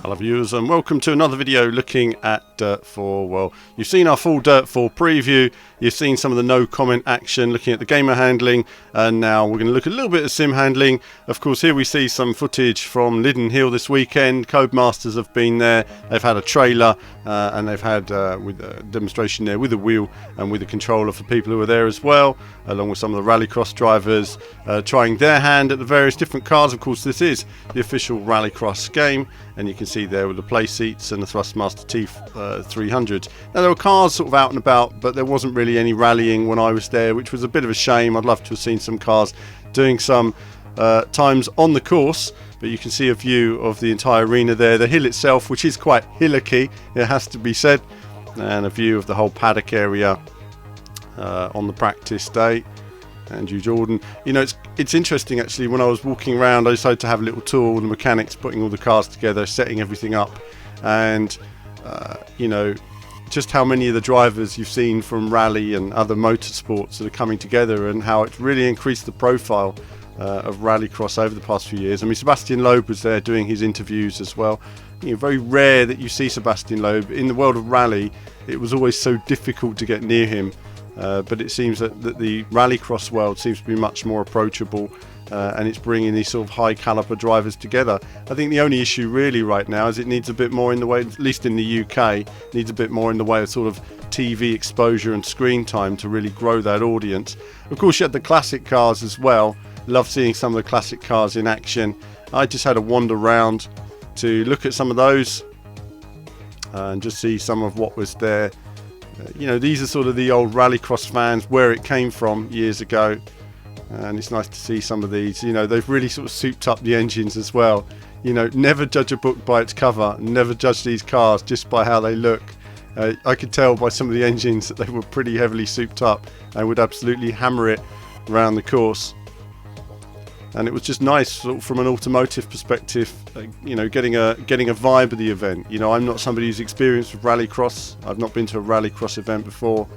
Hello viewers and welcome to another video looking at Dirt 4. Well, you've seen our full Dirt 4 preview, you've seen some of the no comment action looking at the gamer handling, and now we're going to look at a little bit of sim handling. Of course, here we see some footage from Lydden Hill this weekend. Codemasters have been there, they've had a trailer and they've had with a demonstration there with a wheel and with a controller for people who are there as well, along with some of the rallycross drivers trying their hand at the various different cars. Of course, this is the official rallycross game, and you can see there with the play seats and the Thrustmaster T300. Now there were cars sort of out and about, but there wasn't really any rallying when I was there, which was a bit of a shame. I'd love to have seen some cars doing some times on the course, but you can see a view of the entire arena there, the hill itself, which is quite hillocky, it has to be said, and a view of the whole paddock area on the practice day. Andrew Jordan, you know, it's interesting actually. When I was walking around, I decided to have a little tour with the mechanics, putting all the cars together, setting everything up, and you know, just how many of the drivers you've seen from rally and other motorsports that are coming together, and how it's really increased the profile of rallycross over the past few years. I mean, Sebastian Loeb was there doing his interviews as well. You know, very rare that you see Sebastian Loeb in the world of rally. It was always so difficult to get near him. But it seems that the rallycross world seems to be much more approachable, and it's bringing these sort of high caliber drivers together. I think the only issue really right now is it needs a bit more in the way, at least in the UK, needs a bit more in the way of sort of TV exposure and screen time to really grow that audience. Of course, you had the classic cars as well. Love seeing some of the classic cars in action. I just had a wander around to look at some of those and just see some of what was there. You know, these are sort of the old rallycross fans, where it came from years ago, and it's nice to see some of these. You know, they've really sort of souped up the engines as well. You know, never judge a book by its cover, never judge these cars just by how they look. I could tell by some of the engines that they were pretty heavily souped up and would absolutely hammer it around the course. And it was just nice sort of from an automotive perspective, you know, getting a vibe of the event. You know, I'm not somebody who's experienced with rallycross. I've not been to a rallycross event before,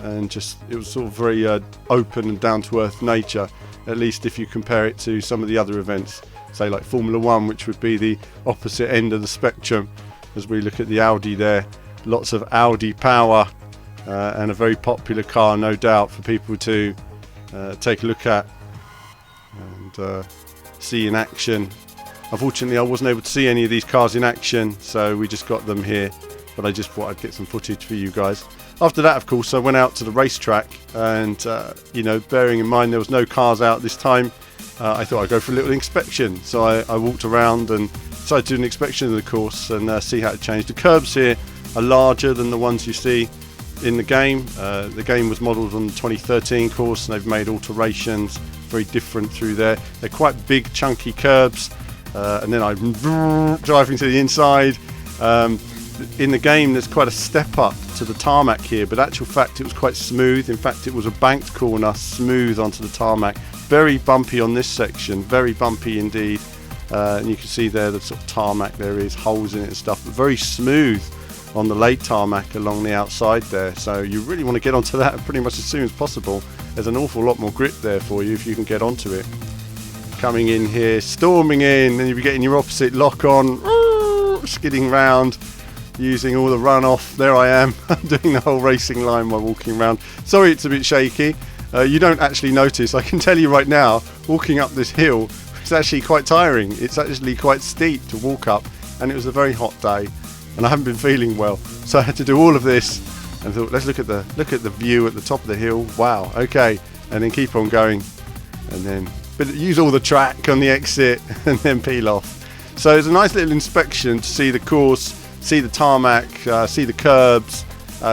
and just it was sort of very open and down-to-earth nature, at least if you compare it to some of the other events, say like Formula 1, which would be the opposite end of the spectrum. As we look at the Audi there, lots of Audi power, and a very popular car, no doubt, for people to take a look at and see in action. Unfortunately, I wasn't able to see any of these cars in action, so we just got them here, but I just thought I'd get some footage for you guys. After that, of course, I went out to the racetrack, and you know, bearing in mind there was no cars out this time, I thought I'd go for a little inspection. So I walked around and decided to do an inspection of the course and see how it changed. The curbs here are larger than the ones you see in the game. The game was modelled on the 2013 course, and they've made alterations very different through there. They're quite big chunky curbs, and then I'm driving to the inside. In the game there's quite a step up to the tarmac here, but actual fact it was quite smooth. In fact, it was a banked corner smooth onto the tarmac. Very bumpy on this section, very bumpy indeed, and you can see there the sort of tarmac, there is holes in it and stuff, but very smooth on the late tarmac along the outside there. So you really want to get onto that pretty much as soon as possible. There's an awful lot more grip there for you if you can get onto it. Coming in here, storming in, and you'll be getting your opposite lock on, skidding round, using all the runoff. There I am, doing the whole racing line while walking around. Sorry it's a bit shaky. You don't actually notice. I can tell you right now, walking up this hill, it's actually quite tiring. It's actually quite steep to walk up, and it was a very hot day, and I haven't been feeling well, so I had to do all of this. And thought, let's look at the view at the top of the hill. Wow, okay, and then keep on going, and then use all the track on the exit, and then peel off. So it's a nice little inspection to see the course, see the tarmac, see the curbs,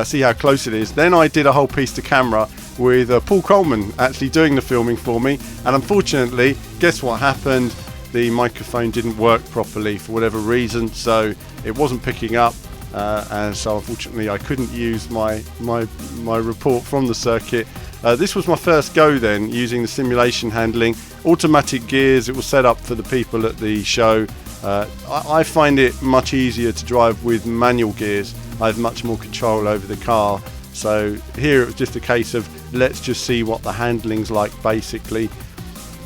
see how close it is. Then I did a whole piece to camera with Paul Coleman actually doing the filming for me, and unfortunately, guess what happened? The microphone didn't work properly for whatever reason, so it wasn't picking up. And so unfortunately I couldn't use my report from the circuit. This was my first go then using the simulation handling. Automatic gears, it was set up for the people at the show. I find it much easier to drive with manual gears. I have much more control over the car. So here it was just a case of let's just see what the handling's like basically.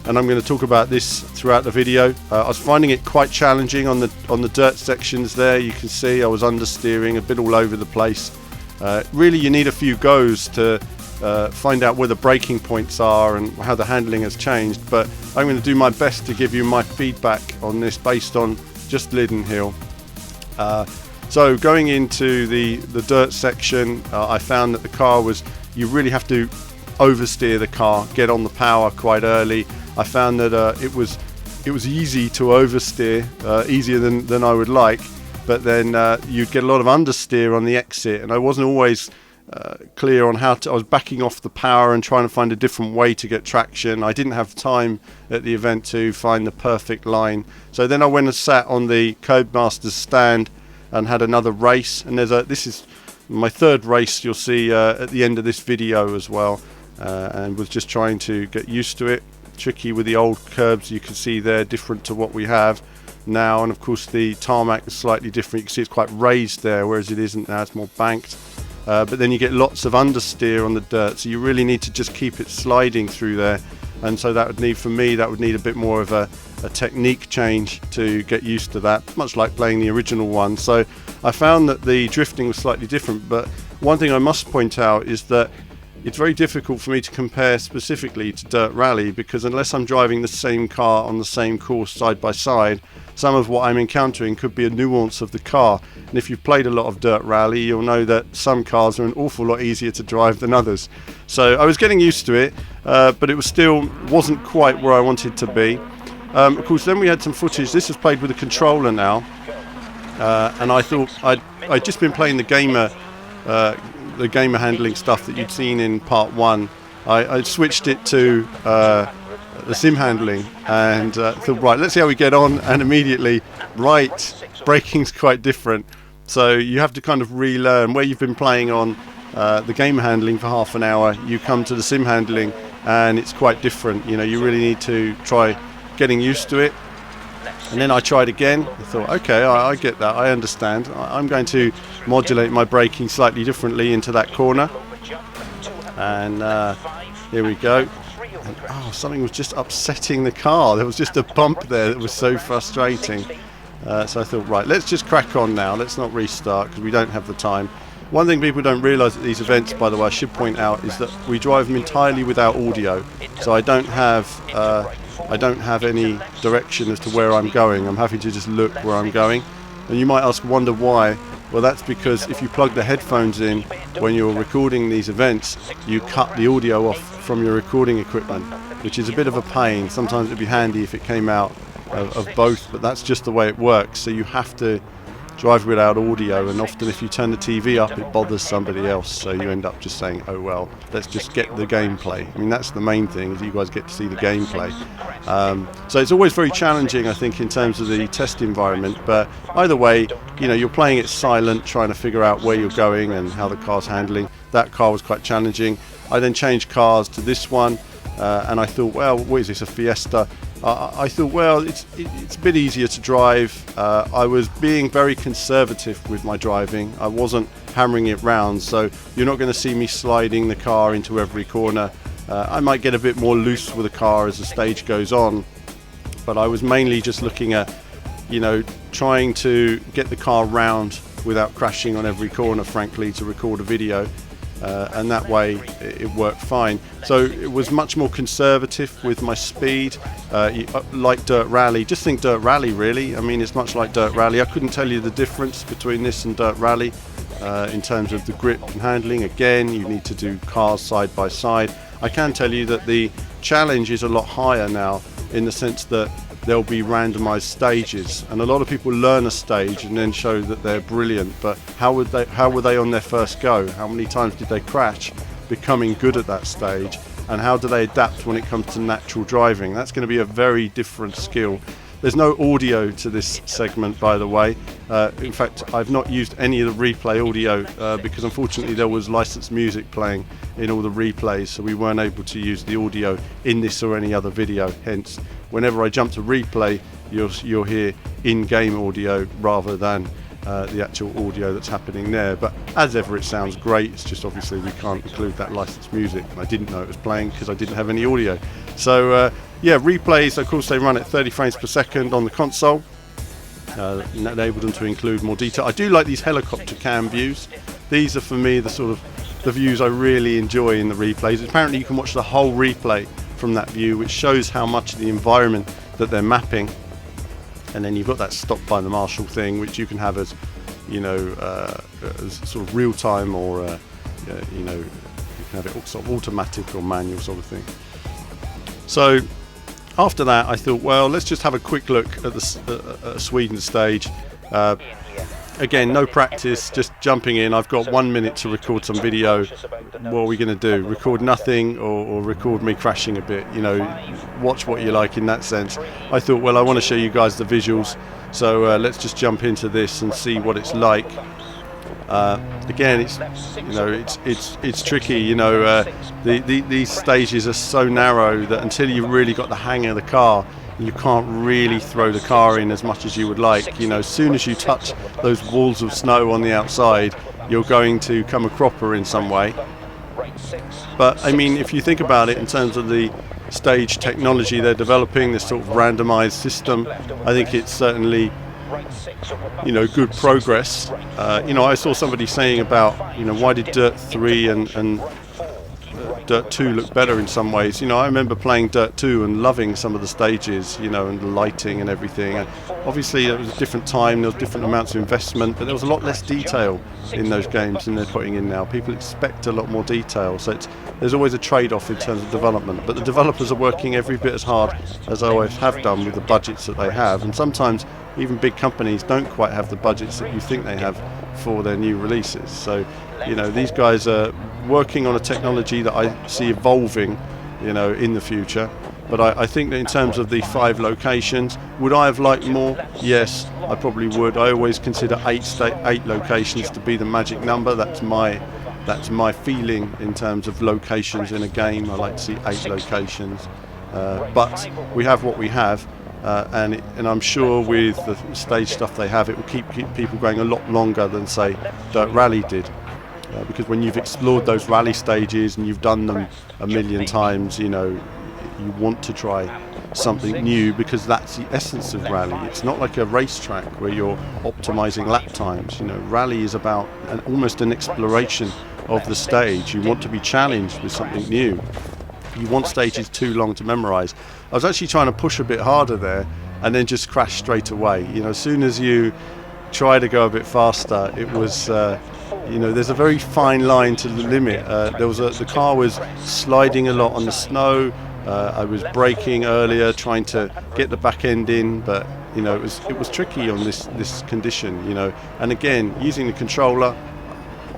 and I'm going to talk about this throughout the video. I was finding it quite challenging on the dirt sections there. You can see I was understeering a bit all over the place. Really, you need a few goes to find out where the braking points are and how the handling has changed, but I'm going to do my best to give you my feedback on this based on just Lydden Hill. So going into the dirt section, I found that the car you really have to oversteer the car, get on the power quite early. I found that it was easy to oversteer, easier than I would like, but then you'd get a lot of understeer on the exit, and I wasn't always clear on I was backing off the power and trying to find a different way to get traction. I didn't have time at the event to find the perfect line, so then I went and sat on the Codemasters stand and had another race, and this is my third race you'll see at the end of this video as well, and was just trying to get used to it. Tricky with the old curbs, you can see they're different to what we have now, and of course the tarmac is slightly different. You can see it's quite raised there, whereas it isn't now, it's more banked. But then you get lots of understeer on the dirt, so you really need to just keep it sliding through there, and so that would need a bit more of a technique change to get used to that, much like playing the original one. So I found that the drifting was slightly different, but one thing I must point out is that it's very difficult for me to compare specifically to Dirt Rally, because unless I'm driving the same car on the same course side by side, some of what I'm encountering could be a nuance of the car. And if you've played a lot of Dirt Rally, you'll know that some cars are an awful lot easier to drive than others. So I was getting used to it, but it wasn't quite where I wanted to be. Of course, then we had some footage. This was played with a controller now, and I thought I'd just been playing the gamer handling stuff that you'd seen in part 1. I switched it to the sim handling, and thought, right, let's see how we get on, and immediately, right, braking's quite different. So you have to kind of relearn. Where you've been playing on the gamer handling for half an hour, you come to the sim handling and it's quite different. You know, you really need to try getting used to it. And then I tried again. I thought, okay, I get that, I understand. I'm going to modulate my braking slightly differently into that corner. And here we go. And, something was just upsetting the car. There was just a bump there that was so frustrating. So I thought, right, let's just crack on now. Let's not restart because we don't have the time. One thing people don't realise at these events, by the way, I should point out, is that we drive them entirely without audio. So I don't have any direction as to where I'm going. I'm having to just look where I'm going. And you might wonder why. Well, that's because if you plug the headphones in when you're recording these events, you cut the audio off from your recording equipment, which is a bit of a pain. Sometimes it'd be handy if it came out of both, but that's just the way it works. So you have to drive without audio, and often if you turn the TV up it bothers somebody else, so you end up just saying, oh well, let's just get the gameplay. I mean, that's the main thing, is you guys get to see the gameplay. So it's always very challenging, I think, in terms of the test environment, but either way, you know, you're playing it silent, trying to figure out where you're going and how the car's handling. That car was quite challenging. I then changed cars to this one, and I thought, well, what is this, a Fiesta? I thought, well, it's a bit easier to drive. I was being very conservative with my driving. I wasn't hammering it round, so you're not going to see me sliding the car into every corner. I might get a bit more loose with the car as the stage goes on, but I was mainly just looking at, you know, trying to get the car round without crashing on every corner, frankly, to record a video. And that way it worked fine. So it was much more conservative with my speed, like Dirt Rally. Just think Dirt Rally, really. I mean, it's much like Dirt Rally. I couldn't tell you the difference between this and Dirt Rally in terms of the grip and handling. Again, you need to do cars side by side. I can tell you that the challenge is a lot higher now, in the sense that there'll be randomized stages, and a lot of people learn a stage and then show that they're brilliant, but how were they on their first go? How many times did they crash becoming good at that stage, and how do they adapt when it comes to natural driving? That's going to be a very different skill. There's no audio to this segment, by the way. In fact, I've not used any of the replay audio because unfortunately there was licensed music playing in all the replays, so we weren't able to use the audio in this or any other video. Hence, whenever I jump to replay, you'll hear in-game audio rather than the actual audio that's happening there. But as ever, it sounds great. It's just obviously we can't include that licensed music. I didn't know it was playing because I didn't have any audio. So yeah, replays, of course, they run at 30 frames per second on the console. Enabled them to include more detail. I do like these helicopter cam views. These are for me the sort of the views I really enjoy in the replays. Apparently you can watch the whole replay from that view, which shows how much of the environment that they're mapping. And then you've got that stop by the marshal thing, which you can have as, you know, as sort of real time, or you know, you can have it sort of automatic or manual sort of thing. So after that, I thought, well, let's just have a quick look at the Sweden stage. Again, no practice, just jumping in. I've got 1 minute to record some video. What are we going to do? Record nothing, or record me crashing a bit? You know, watch what you like in that sense. I thought, well, I want to show you guys the visuals, so let's just jump into this and see what it's like. Again, it's, you know, it's tricky. You know, these stages are so narrow that until you've really got the hang of the car, you can't really throw the car in as much as you would like. You know, as soon as you touch those walls of snow on the outside, you're going to come a cropper in some way. But I mean, if you think about it in terms of the stage technology they're developing, this sort of randomized system, I think it's certainly, you know, good progress. You know, I saw somebody saying about, you know, why did Dirt 3 and Dirt 2 look better in some ways. You know, I remember playing Dirt 2 and loving some of the stages, you know, and the lighting and everything. And obviously it was a different time, there was different amounts of investment, but there was a lot less detail in those games than they're putting in now. People expect a lot more detail, so there's always a trade-off in terms of development. But the developers are working every bit as hard as they always have done with the budgets that they have, and sometimes even big companies don't quite have the budgets that you think they have for their new releases. So, you know, these guys are working on a technology that I see evolving, you know, in the future. But I think that in terms of the 5 locations, would I have liked more? Yes, I probably would. I always consider 8 locations to be the magic number. That's my feeling in terms of locations in a game. I like to see 8 locations. But we have what we have. And I'm sure with the stage stuff they have, it will keep people going a lot longer than, say, Dirt Rally did. Because when you've explored those rally stages and you've done them a million times, you know, you want to try something new, because that's the essence of rally. It's not like a racetrack where you're optimizing lap times. You know, rally is about almost an exploration of the stage. You want to be challenged with something new. You want stages too long to memorize. I was actually trying to push a bit harder there and then just crash straight away. You know, as soon as you try to go a bit faster, it was, you know, there's a very fine line to the limit. The car was sliding a lot on the snow. I was braking earlier, trying to get the back end in, but you know, it was tricky on this condition. You know, and again, using the controller,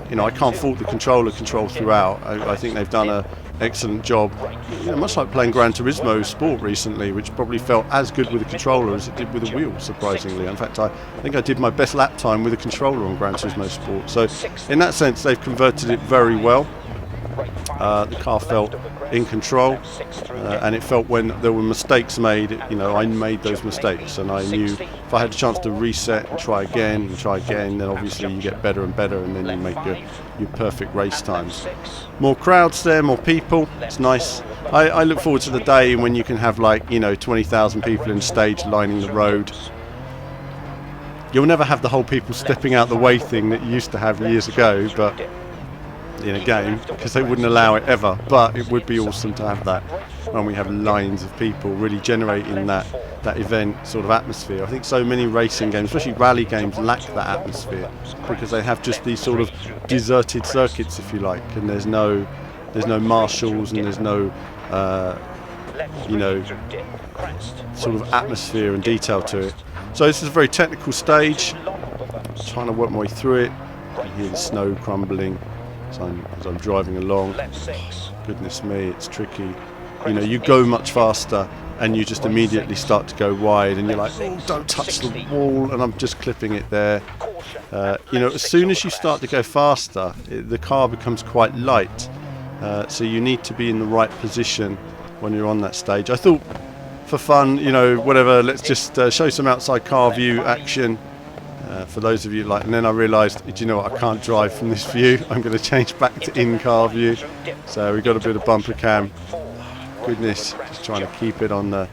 you know, I can't fault the controller control throughout. I think they've done an excellent job. You know, much like playing Gran Turismo Sport recently, which probably felt as good with a controller as it did with a wheel, surprisingly. In fact, I think I did my best lap time with a controller on Gran Turismo Sport. So in that sense, they've converted it very well. The car felt in control, and it felt when there were mistakes made, you know, I made those mistakes, and I knew if I had a chance to reset and try again, then obviously you get better and better, and then you make your perfect race times. More crowds there, more people, it's nice. I look forward to the day when you can have, like, you know, 20,000 people in stage lining the road. You'll never have the whole people stepping out the way thing that you used to have years ago, but in a game, because they wouldn't allow it ever. But it would be awesome to have that when we have lines of people really generating that event sort of atmosphere. I think so many racing games, especially rally games, lack that atmosphere because they have just these sort of deserted circuits, if you like, and there's no marshals and there's no you know, sort of atmosphere and detail to it. So this is a very technical stage. Trying to work my way through it. You hear the snow crumbling as I'm driving along. Goodness me, it's tricky. You know, you go much faster and you just immediately start to go wide, and you're like, oh, don't touch the wall, and I'm just clipping it there. You know, as soon as you start to go faster, the car becomes quite light. So you need to be in the right position when you're on that stage. I thought, for fun, you know, whatever, let's just show some outside car view action. For those of you like, and then I realised, do you know what, I can't drive from this view. I'm going to change back to in-car view. So we got a bit of bumper cam. goodness. Just trying to keep it on the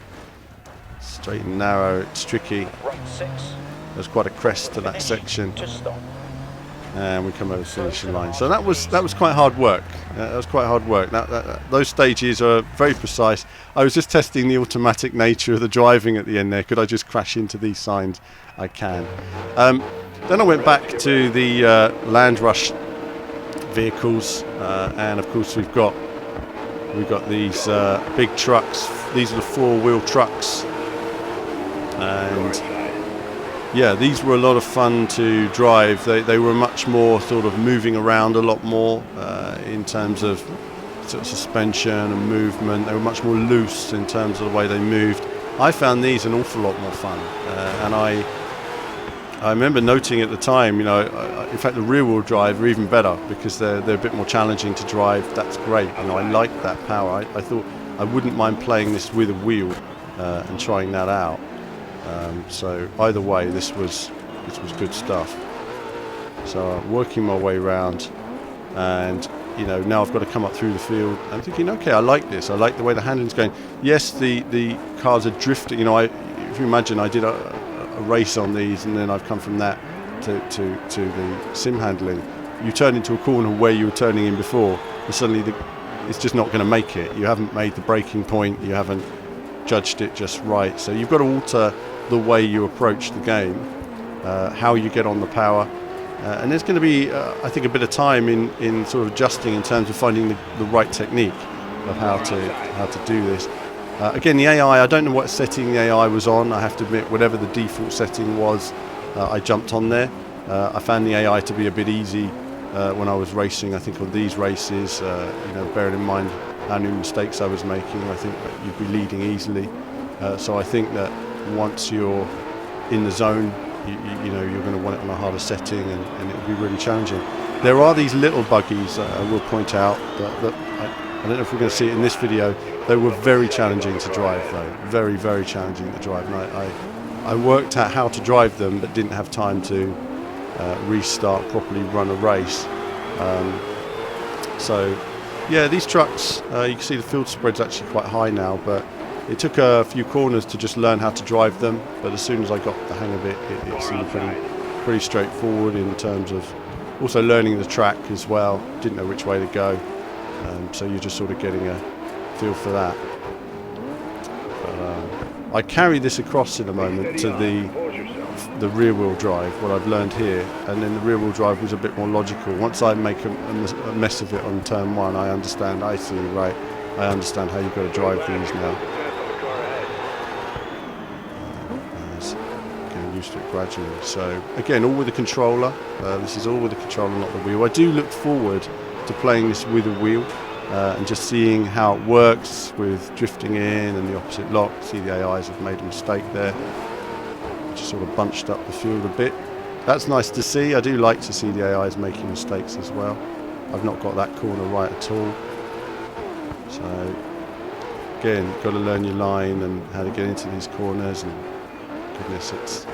straight and narrow. It's tricky. There's quite a crest to that section. And we come over the finishing line. So that was quite hard work. That was quite hard work. Those stages are very precise. I was just testing the automatic nature of the driving at the end there. Could I just crash into these signs? I can. Then I went back to the Land Rush vehicles, and of course we've got these big trucks. These are the four-wheel trucks, and yeah, these were a lot of fun to drive. They were much more sort of moving around a lot more in terms of sort of suspension and movement. They were much more loose in terms of the way they moved. I found these an awful lot more fun, and I remember noting at the time, you know, in fact the rear-wheel drive are even better because they're a bit more challenging to drive. That's great. You know, I like that power. I thought I wouldn't mind playing this with a wheel and trying that out. So either way, this was good stuff. So I'm working my way around, and you know, now I've got to come up through the field. I'm thinking, okay, I like this. I like the way the handling's going. Yes, the cars are drifting. You know, if you imagine, I did a race on these, and then I've come from that to the sim handling. You turn into a corner where you were turning in before, and suddenly it's just not going to make it. You haven't made the braking point. You haven't judged it just right. So you've got to alter the way you approach the game, how you get on the power, and there's going to be I think a bit of time in sort of adjusting in terms of finding the right technique of how to do this. Again, the AI, I don't know what setting the AI was on. I have to admit, whatever the default setting was, I jumped on there. I found the AI to be a bit easy when I was racing. I think on these races, you know, bearing in mind how many mistakes I was making, I think that you'd be leading easily. So I think that once you're in the zone, you know, you're going to want it on a harder setting, and it'll be really challenging. There are these little buggies, I will point out, that I don't know if we're going to see it in this video. They were very challenging to drive, though. Very, very challenging to drive. And I worked out how to drive them, but didn't have time to restart, properly run a race. So, yeah, these trucks, you can see the field spread's actually quite high now, but it took a few corners to just learn how to drive them. But as soon as I got the hang of it, it seemed pretty straightforward in terms of also learning the track as well. Didn't know which way to go. So you're just sort of getting a feel for that. But, I carry this across in a moment to the rear-wheel drive, what I've learned here, and then the rear-wheel drive was a bit more logical. Once I make a mess of it on turn one, I understand. I see, right, I understand how you've got to drive these now. Getting used to it gradually. So again, all with the controller. This is all with the controller, not the wheel. I do look forward to playing this with a wheel and just seeing how it works with drifting in and the opposite lock. See, the AIs have made a mistake there. Just sort of bunched up the field a bit. That's nice to see. I do like to see the AIs making mistakes as well. I've not got that corner right at all. So again, got to learn your line and how to get into these corners, and goodness, it's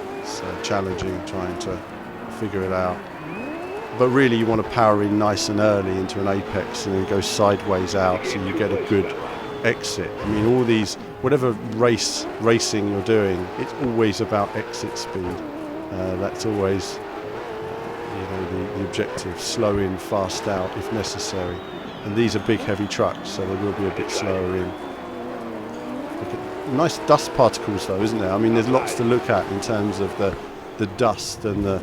challenging trying to figure it out. But really you want to power in nice and early into an apex and then go sideways out so you get a good exit. I mean, all these, whatever racing you're doing, it's always about exit speed. That's always the objective. Slow in, fast out if necessary. And these are big heavy trucks, so they will be a bit slower in. Nice dust particles though, isn't there? I mean, there's lots to look at in terms of the dust and the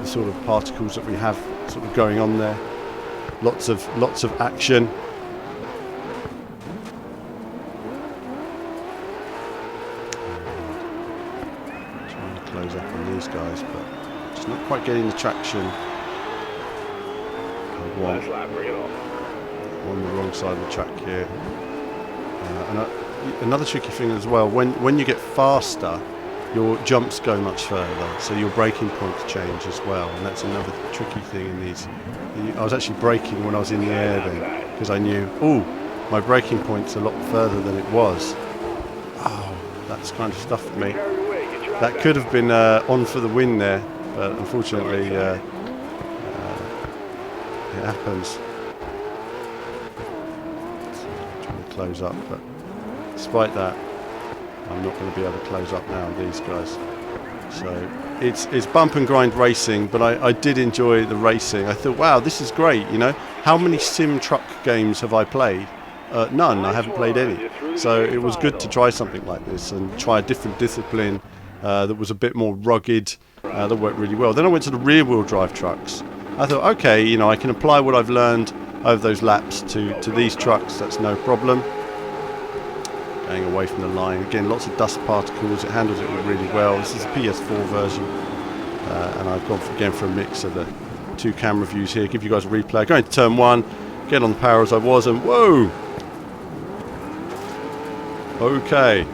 sort of particles that we have sort of going on there. Lots of action. Trying to close up on these guys, but just not quite getting the traction I want. On the wrong side of the track here. Another tricky thing as well, when you get faster, your jumps go much further, so your braking points change as well, and that's another tricky thing in these. I was actually braking when I was in the air then, because I knew, my braking point's a lot further than it was. Oh, that's kind of stuffed me. That could have been on for the win there, but unfortunately it happens. So, trying to close up, but despite that, I'm not going to be able to close up now on these guys. So it's bump and grind racing, but I did enjoy the racing. I thought, wow, this is great. You know, how many sim truck games have I played? None. I haven't played any. So it was good to try something like this and try a different discipline that was a bit more rugged. That worked really well. Then I went to the rear-wheel drive trucks. I thought, okay, you know, I can apply what I've learned over those laps to these trucks. That's no problem. Going away from the line. Again, lots of dust particles. It handles it really well. This is a PS4 version. And I've gone again for a mix of the 2 camera views here. Give you guys a replay. Going to turn 1. Get on the power as I was, and whoa! Okay.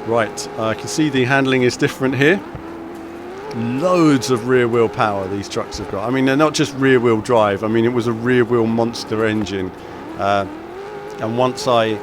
Right, I can see the handling is different here. Loads of rear wheel power these trucks have got. I mean, they're not just rear wheel drive. I mean, it was a rear wheel monster engine. And once I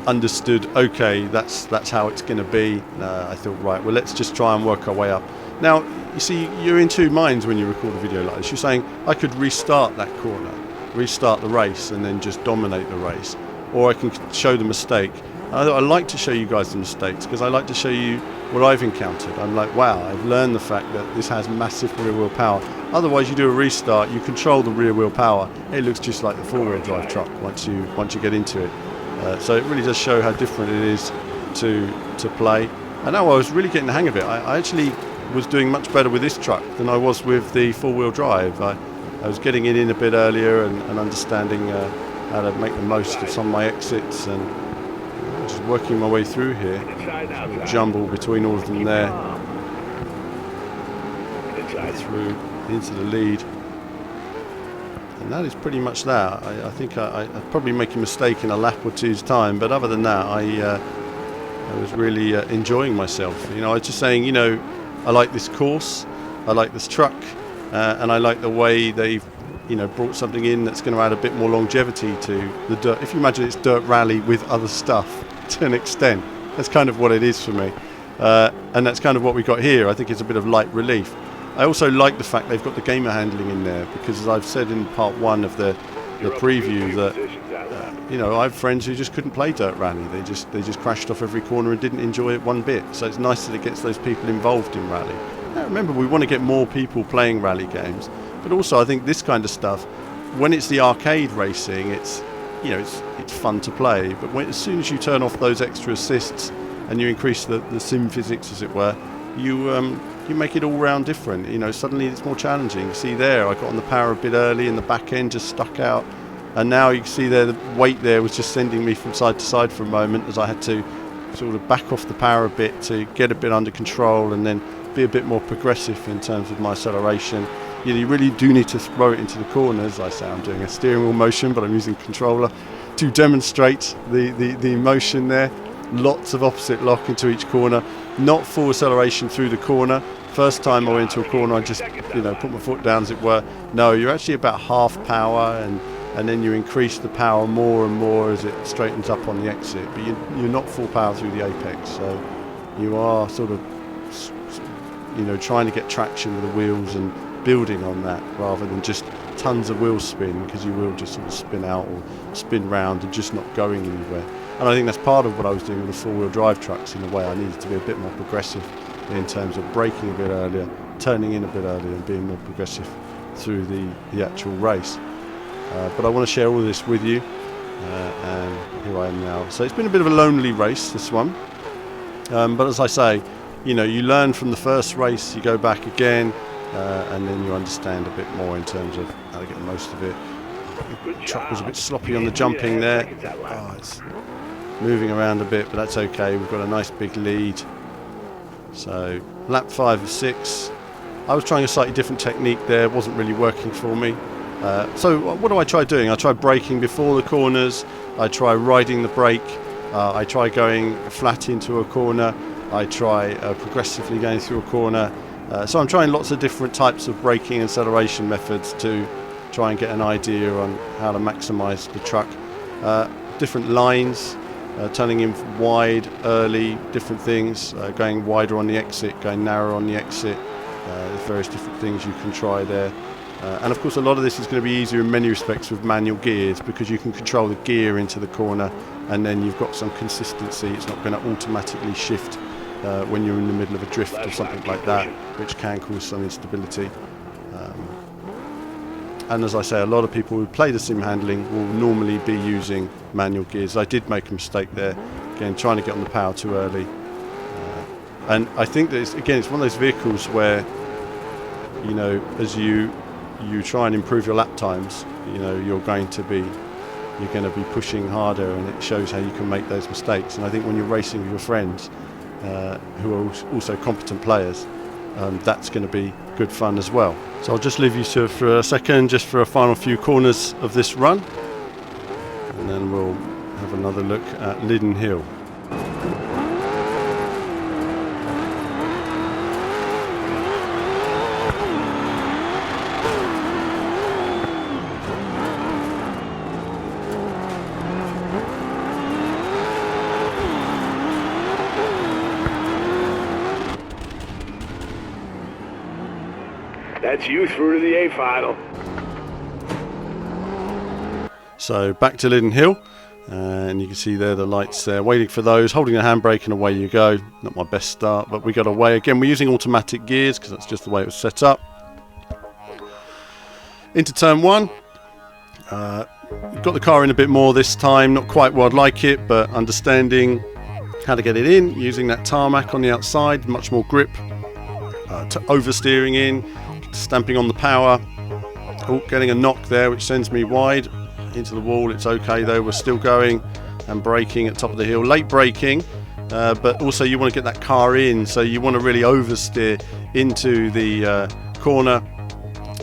understood, okay, that's how it's going to be, I thought, right, well, let's just try and work our way up. Now, you see, you're in 2 minds when you record a video like this. You're saying, I could restart that corner, restart the race, and then just dominate the race. Or I can show the mistake. I like to show you guys the mistakes because I like to show you what I've encountered. I'm like, wow, I've learned the fact that this has massive rear wheel power. Otherwise, you do a restart, you control the rear wheel power. It looks just like the 4-wheel drive truck once you get into it. So it really does show how different it is to play. And now I was really getting the hang of it. I actually was doing much better with this truck than I was with the 4-wheel drive. I was getting it in a bit earlier and understanding how to make the most of some of my exits and just working my way through here. Sort of jumble between all of them there. Through into the lead. And that is pretty much that. I think I'd probably make a mistake in a lap or two's time, but other than that, I was really enjoying myself. You know, I was just saying, you know, I like this course, I like this truck, and I like the way they've, you know, brought something in that's going to add a bit more longevity to the dirt. If you imagine it's dirt rally with other stuff to an extent, that's kind of what it is for me. And that's kind of what we got here. I think it's a bit of light relief. I also like the fact they've got the gamer handling in there because, as I've said in part 1 of the preview, that you know, I have friends who just couldn't play dirt rally. They just crashed off every corner and didn't enjoy it one bit. So it's nice that it gets those people involved in rally. Now, remember, we want to get more people playing rally games, but also I think this kind of stuff, when it's the arcade racing, it's, you know, it's fun to play. But as soon as you turn off those extra assists and you increase the sim physics, as it were, you make it all round different. You know, suddenly it's more challenging. You see there, I got on the power a bit early and the back end just stuck out. And now you can see there, the weight there was just sending me from side to side for a moment as I had to sort of back off the power a bit to get a bit under control and then be a bit more progressive in terms of my acceleration. You know, you really do need to throw it into the corners. I say I'm doing a steering wheel motion, but I'm using a controller to demonstrate the motion there. Lots of opposite lock into each corner. Not full acceleration through the corner. First time I went into a corner, I just, you know, put my foot down, as it were. No, you're actually about half power, and then you increase the power more and more as it straightens up on the exit. But you're not full power through the apex, so you are sort of, you know, trying to get traction with the wheels and building on that rather than just tons of wheel spin, because you will just sort of spin out or spin round and just not going anywhere. And I think that's part of what I was doing with the 4-wheel drive trucks. In a way, I needed to be a bit more progressive in terms of braking a bit earlier, turning in a bit earlier, and being more progressive through the actual race. But I want to share all this with you, and here I am now. So it's been a bit of a lonely race, this one. But as I say, you know, you learn from the first race, you go back again, and then you understand a bit more in terms of how to get the most of it. The truck was a bit sloppy on the jumping there. Oh, it's moving around a bit, but that's okay. We've got a nice big lead. So lap 5 of 6. I was trying a slightly different technique there. It wasn't really working for me. So what do I try doing? I try braking before the corners. I try riding the brake. I try going flat into a corner. I try progressively going through a corner. So I'm trying lots of different types of braking and acceleration methods to try and get an idea on how to maximise the truck. Different lines, turning in wide, early, different things, going wider on the exit, going narrower on the exit. There's various different things you can try there. And of course a lot of this is going to be easier in many respects with manual gears, because you can control the gear into the corner and then you've got some consistency. It's not going to automatically shift when you're in the middle of a drift or something like that, which can cause some instability. And as I say, a lot of people who play the sim handling will normally be using manual gears. I did make a mistake there, again trying to get on the power too early. And I think that it's one of those vehicles where, you know, as you try and improve your lap times, you know, you're going to be pushing harder, and it shows how you can make those mistakes. And I think when you're racing with your friends who are also competent players, that's going to be good fun as well. So I'll just leave you to for a second, just for a final few corners of this run, and then we'll have another look at Lydden Hill. That's you through to the A final. So back to Lydden Hill, and you can see there the lights there, waiting for those, holding the handbrake, and away you go. Not my best start, but we got away. Again, we're using automatic gears because that's just the way it was set up. Into turn one. Got the car in a bit more this time, not quite where I'd like it, but understanding how to get it in, using that tarmac on the outside, much more grip, to oversteering in, stamping on the power. Oh, getting a knock there which sends me wide into the wall. It's okay though, we're still going and braking at top of the hill, late braking, but also you want to get that car in, so you want to really oversteer into the corner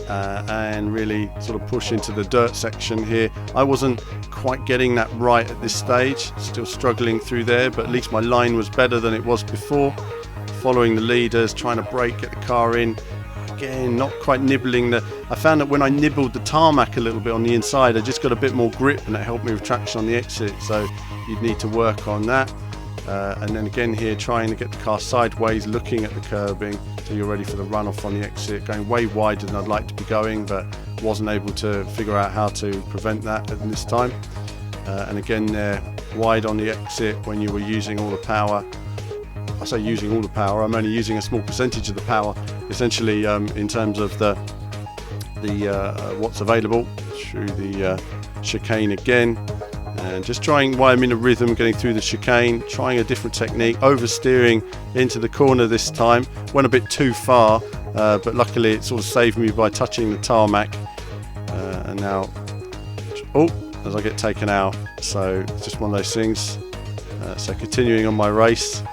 and really sort of push into the dirt section here. I wasn't quite getting that right at this stage, still struggling through there, but at least my line was better than it was before. Following the leaders, trying to brake, get the car in. Again, not quite nibbling I found that when I nibbled the tarmac a little bit on the inside, I just got a bit more grip, and it helped me with traction on the exit, so you'd need to work on that. And then again here, trying to get the car sideways, looking at the curbing, so you're ready for the runoff on the exit, going way wider than I'd like to be going, but wasn't able to figure out how to prevent that at this time. And again there, wide on the exit when you were using all the power. I say using all the power, I'm only using a small percentage of the power, essentially, in terms of the what's available through the chicane again, and just trying, while I'm in a rhythm, getting through the chicane, trying a different technique, oversteering into the corner this time. Went a bit too far, but luckily it sort of saved me by touching the tarmac, and now, as I get taken out, so it's just one of those things. So continuing on my race.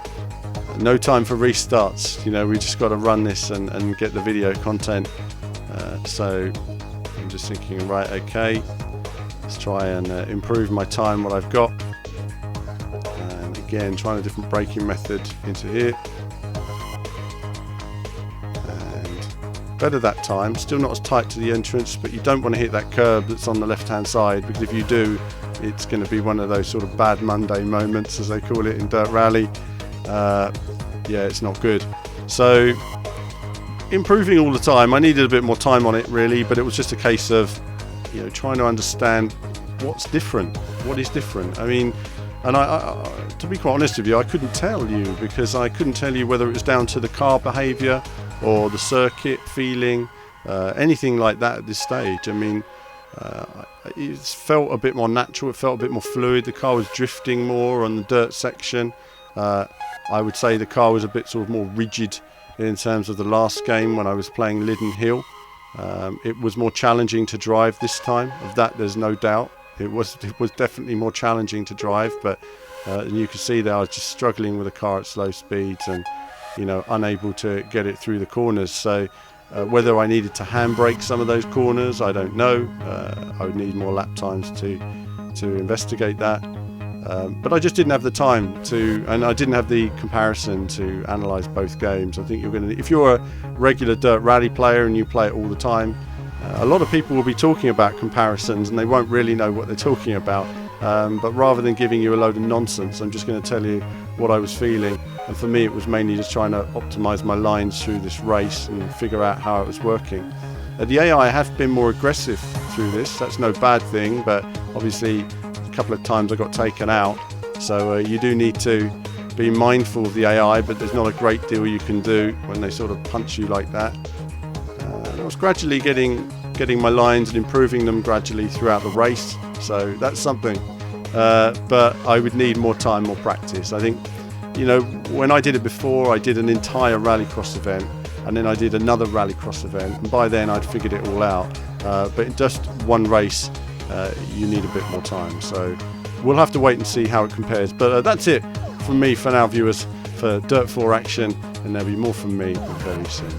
No time for restarts, you know, we just got to run this and get the video content. So I'm just thinking, right, okay, let's try and improve my time, what I've got. And again, trying a different braking method into here. And better that time, still not as tight to the entrance, but you don't want to hit that curb that's on the left hand side, because if you do, it's going to be one of those sort of bad Monday moments, as they call it in Dirt Rally. Yeah, it's not good. So improving all the time. I needed a bit more time on it really, but it was just a case of, you know, trying to understand what's different, what is different. I mean, and I to be quite honest with you, I couldn't tell you, because I couldn't tell you whether it was down to the car behaviour or the circuit feeling, anything like that at this stage. I mean, it felt a bit more natural, it felt a bit more fluid. The car was drifting more on the dirt section. I would say the car was a bit sort of more rigid in terms of the last game when I was playing Lydden Hill. It was more challenging to drive this time, of that there's no doubt. It was definitely more challenging to drive, but and you can see that I was just struggling with the car at slow speeds, and, you know, unable to get it through the corners. So whether I needed to handbrake some of those corners, I don't know. I would need more lap times to investigate that. But I just didn't have the time to, and I didn't have the comparison to analyse both games. I think you're going to, if you're a regular Dirt Rally player and you play it all the time, a lot of people will be talking about comparisons and they won't really know what they're talking about. But rather than giving you a load of nonsense, I'm just going to tell you what I was feeling. And for me, it was mainly just trying to optimise my lines through this race and figure out how it was working. The AI have been more aggressive through this. That's no bad thing, but obviously a couple of times I got taken out. So you do need to be mindful of the AI, but there's not a great deal you can do when they sort of punch you like that. I was gradually getting my lines and improving them gradually throughout the race, so that's something. But I would need more time, more practice. I think, you know, when I did it before, I did an entire rallycross event, and then I did another rallycross event, and by then I'd figured it all out. But in just one race, you need a bit more time. So we'll have to wait and see how it compares. But that's it from me for now, viewers, for Dirt 4 action, and there'll be more from me very soon.